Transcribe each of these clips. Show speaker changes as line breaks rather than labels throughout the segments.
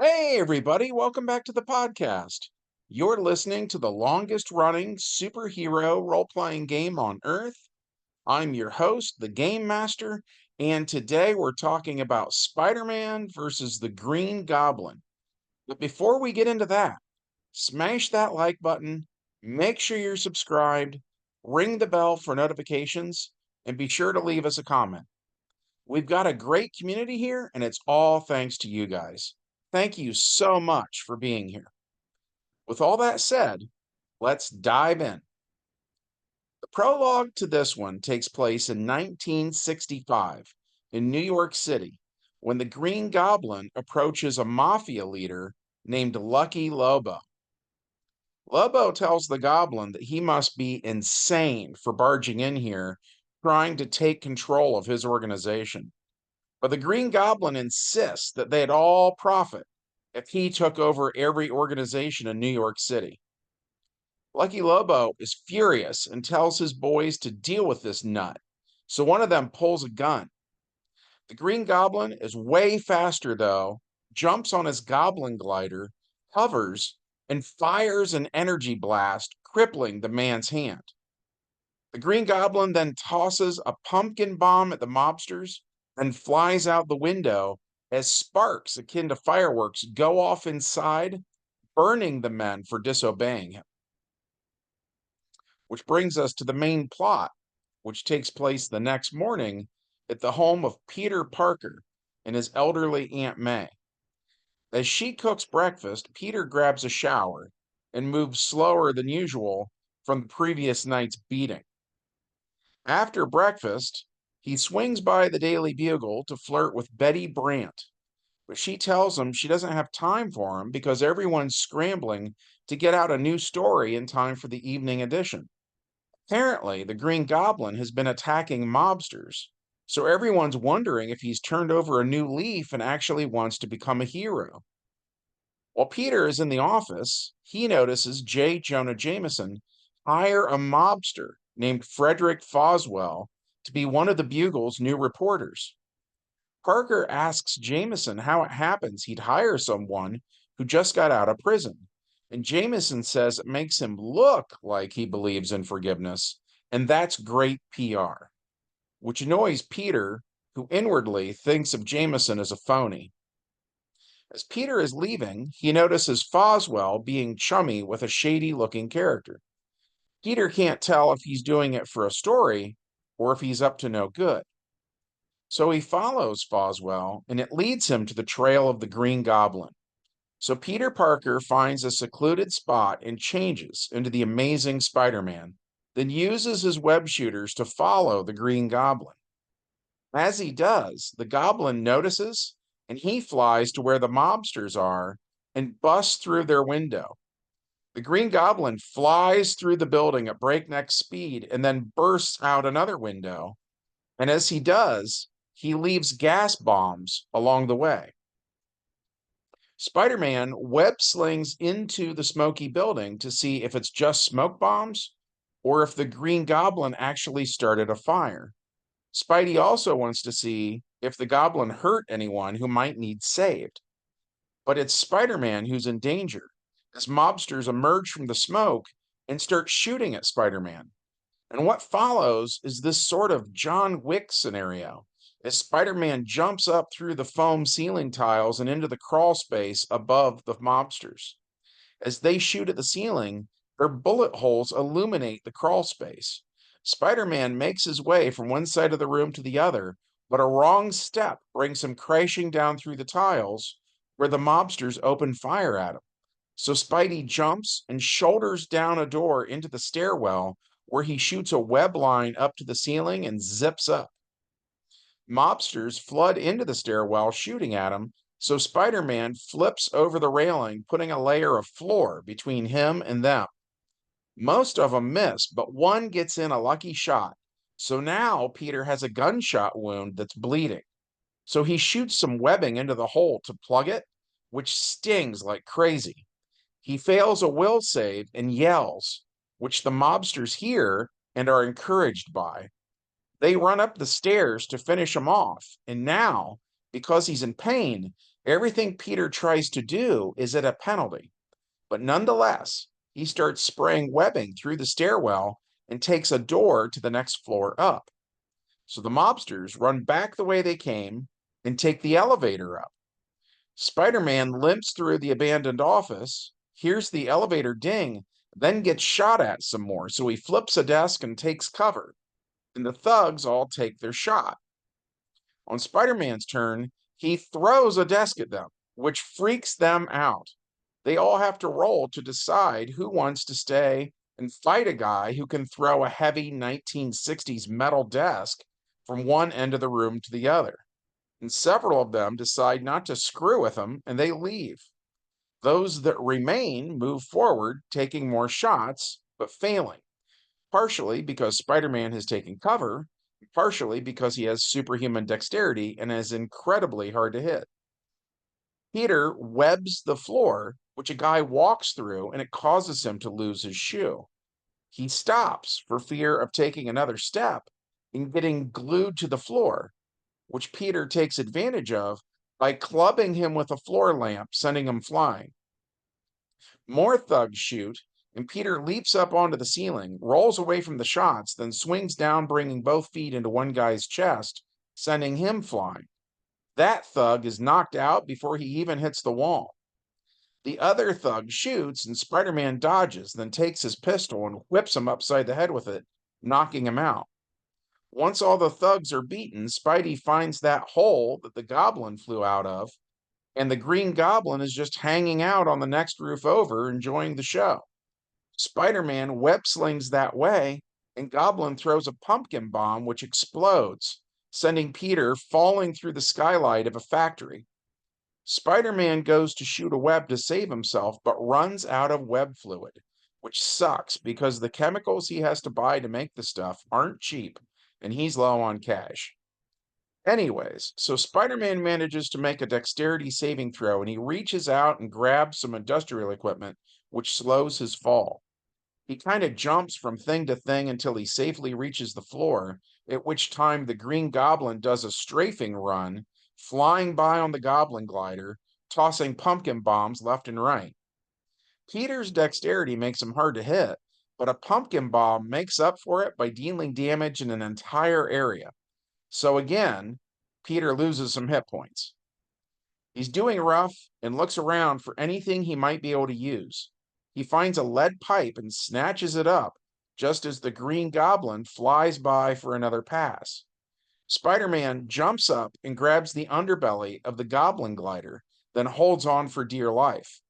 Hey, everybody, welcome back to the podcast. You're listening to the longest running superhero role playing game on Earth. I'm your host, the Game Master, and today we're talking about Spider Man versus the Green Goblin. But before we get into that, smash that like button, make sure you're subscribed, ring the bell for notifications, and be sure to leave us a comment. We've got a great community here, and it's all thanks to you guys. Thank you so much for being here. With all that said, let's dive in. The prologue to this one takes place in 1965 in New York City when the Green Goblin approaches a mafia leader named Lucky Lobo. Lobo tells the Goblin that he must be insane for barging in here trying to take control of his organization. But the Green Goblin insists that they'd all profit if he took over every organization in New York City. Lucky Lobo is furious and tells his boys to deal with this nut, so one of them pulls a gun. The Green Goblin is way faster, though, jumps on his goblin glider, hovers, and fires an energy blast, crippling the man's hand. The Green Goblin then tosses a pumpkin bomb at the mobsters and flies out the window as sparks akin to fireworks go off inside, burning the men for disobeying him. Which brings us to the main plot, which takes place the next morning at the home of Peter Parker and his elderly Aunt May. As she cooks breakfast, Peter grabs a shower and moves slower than usual from the previous night's beating. After breakfast, he swings by the Daily Bugle to flirt with Betty Brant, but she tells him she doesn't have time for him because everyone's scrambling to get out a new story in time for the evening edition. Apparently, the Green Goblin has been attacking mobsters, so everyone's wondering if he's turned over a new leaf and actually wants to become a hero. While Peter is in the office, he notices J. Jonah Jameson hire a mobster named Frederick Foswell to be one of the Bugle's new reporters. Parker asks Jameson how it happens he'd hire someone who just got out of prison, and Jameson says it makes him look like he believes in forgiveness, and that's great PR, which annoys Peter, who inwardly thinks of Jameson as a phony. As Peter is leaving, he notices Foswell being chummy with a shady-looking character. Peter can't tell if he's doing it for a story or if he's up to no good. So he follows Foswell, and it leads him to the trail of the Green Goblin. So Peter Parker finds a secluded spot and changes into the Amazing Spider-Man, then uses his web shooters to follow the Green Goblin. As he does, the Goblin notices, and he flies to where the mobsters are and busts through their window. The Green Goblin flies through the building at breakneck speed and then bursts out another window. And as he does, he leaves gas bombs along the way. Spider-Man web slings into the smoky building to see if it's just smoke bombs or if the Green Goblin actually started a fire. Spidey also wants to see if the Goblin hurt anyone who might need saved. But it's Spider-Man who's in danger as mobsters emerge from the smoke and start shooting at Spider-Man. And what follows is this sort of John Wick scenario as Spider-Man jumps up through the foam ceiling tiles and into the crawl space above the mobsters. As they shoot at the ceiling, their bullet holes illuminate the crawl space. Spider-Man makes his way from one side of the room to the other, but a wrong step brings him crashing down through the tiles where the mobsters open fire at him. So Spidey jumps and shoulders down a door into the stairwell where he shoots a web line up to the ceiling and zips up. Mobsters flood into the stairwell shooting at him, so Spider-Man flips over the railing, putting a layer of floor between him and them. Most of them miss, but one gets in a lucky shot. So now Peter has a gunshot wound that's bleeding. So he shoots some webbing into the hole to plug it, which stings like crazy. He fails a will save and yells, which the mobsters hear and are encouraged by. They run up the stairs to finish him off, and now, because he's in pain, Everything Peter tries to do is at a penalty, but nonetheless, he starts spraying webbing through the stairwell and takes a door to the next floor up. So the mobsters run back the way they came and take the elevator up. Spider-Man limps through the abandoned office, hears the elevator ding, then gets shot at some more, so he flips a desk and takes cover, and the thugs all take their shot. On Spider-Man's turn, he throws a desk at them, which freaks them out. They all have to roll to decide who wants to stay and fight a guy who can throw a heavy 1960s metal desk from one end of the room to the other. And several of them decide not to screw with him and they leave. Those that remain move forward, taking more shots, but failing, partially because Spider-Man has taken cover, partially because he has superhuman dexterity and is incredibly hard to hit. Peter webs the floor, which a guy walks through, and it causes him to lose his shoe. He stops for fear of taking another step and getting glued to the floor, which Peter takes advantage of by clubbing him with a floor lamp, sending him flying. More thugs shoot, and Peter leaps up onto the ceiling, rolls away from the shots, then swings down, bringing both feet into one guy's chest, sending him flying. That thug is knocked out before he even hits the wall. The other thug shoots, and Spider-Man dodges, then takes his pistol and whips him upside the head with it, knocking him out. Once all the thugs are beaten, Spidey finds that hole that the Goblin flew out of, and the Green Goblin is just hanging out on the next roof over, enjoying the show. Spider-Man web slings that way, and Goblin throws a pumpkin bomb which explodes, sending Peter falling through the skylight of a factory. Spider-Man goes to shoot a web to save himself, but runs out of web fluid, which sucks because the chemicals he has to buy to make the stuff aren't cheap, and he's low on cash. Anyways, so Spider-Man manages to make a dexterity saving throw, and he reaches out and grabs some industrial equipment, which slows his fall. He kind of jumps from thing to thing until he safely reaches the floor, at which time the Green Goblin does a strafing run, flying by on the Goblin glider, tossing pumpkin bombs left and right. Peter's dexterity makes him hard to hit, but a pumpkin bomb makes up for it by dealing damage in an entire area. So again, Peter loses some hit points. He's doing rough and looks around for anything he might be able to use. He finds a lead pipe and snatches it up, just as the Green Goblin flies by for another pass. Spider-Man jumps up and grabs the underbelly of the Goblin glider, then holds on for dear life.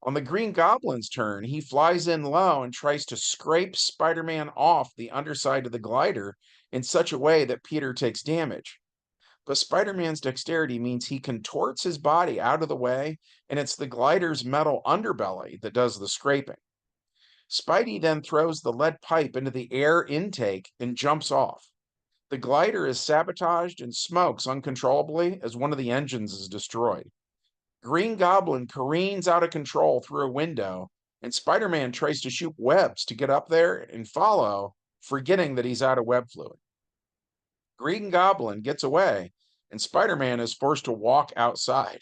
On the Green Goblin's turn, he flies in low and tries to scrape Spider-Man off the underside of the glider in such a way that Peter takes damage. But Spider-Man's dexterity means he contorts his body out of the way, and it's the glider's metal underbelly that does the scraping. Spidey then throws the lead pipe into the air intake and jumps off. The glider is sabotaged and smokes uncontrollably as one of the engines is destroyed. Green Goblin careens out of control through a window, and Spider-Man tries to shoot webs to get up there and follow, forgetting that he's out of web fluid. Green Goblin gets away, and Spider-Man is forced to walk outside.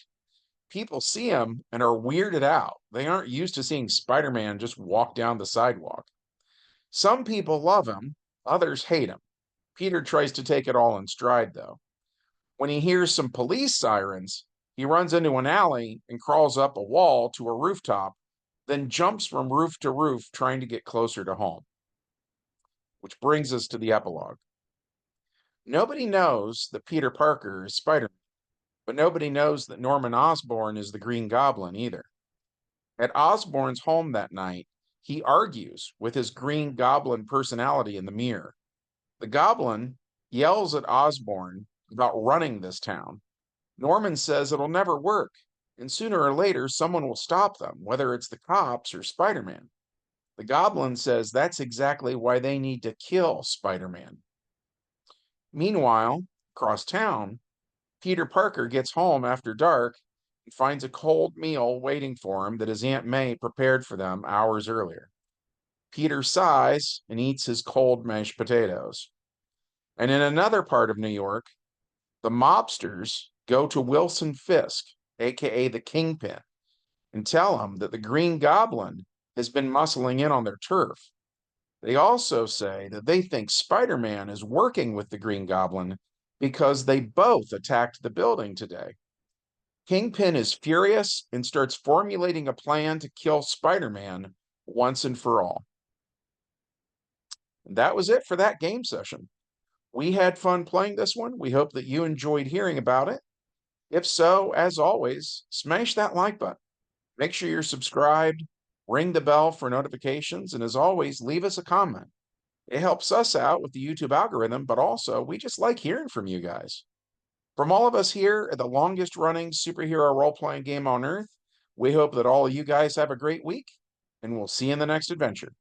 People see him and are weirded out. They aren't used to seeing Spider-Man just walk down the sidewalk. Some people love him, others hate him. Peter tries to take it all in stride, though. When he hears some police sirens, he runs into an alley and crawls up a wall to a rooftop, then jumps from roof to roof trying to get closer to home. Which brings us to the epilogue. Nobody knows that Peter Parker is Spider-Man, but nobody knows that Norman Osborn is the Green Goblin either. At Osborn's home that night, he argues with his Green Goblin personality in the mirror. The Goblin yells at Osborn about running this town. Norman says it'll never work, and sooner or later someone will stop them, whether it's the cops or Spider-Man. The Goblin says that's exactly why they need to kill Spider-Man. Meanwhile, across town, Peter Parker gets home after dark and finds a cold meal waiting for him that his Aunt May prepared for them hours earlier. Peter sighs and eats his cold mashed potatoes. And in another part of New York, the mobsters go to Wilson Fisk aka the Kingpin, and tell him that the Green Goblin has been muscling in on their turf. They also say that they think Spider-Man is working with the Green Goblin because they both attacked the building today. Kingpin is furious and starts formulating a plan to kill Spider-Man once and for all. And that was it for that game session. We had fun playing this one. We hope that you enjoyed hearing about it. If so, as always, smash that like button. Make sure you're subscribed, ring the bell for notifications, and as always, leave us a comment. It helps us out with the YouTube algorithm, but also we just like hearing from you guys. From all of us here at the longest running superhero role-playing game on Earth, we hope that all of you guys have a great week, and we'll see you in the next adventure.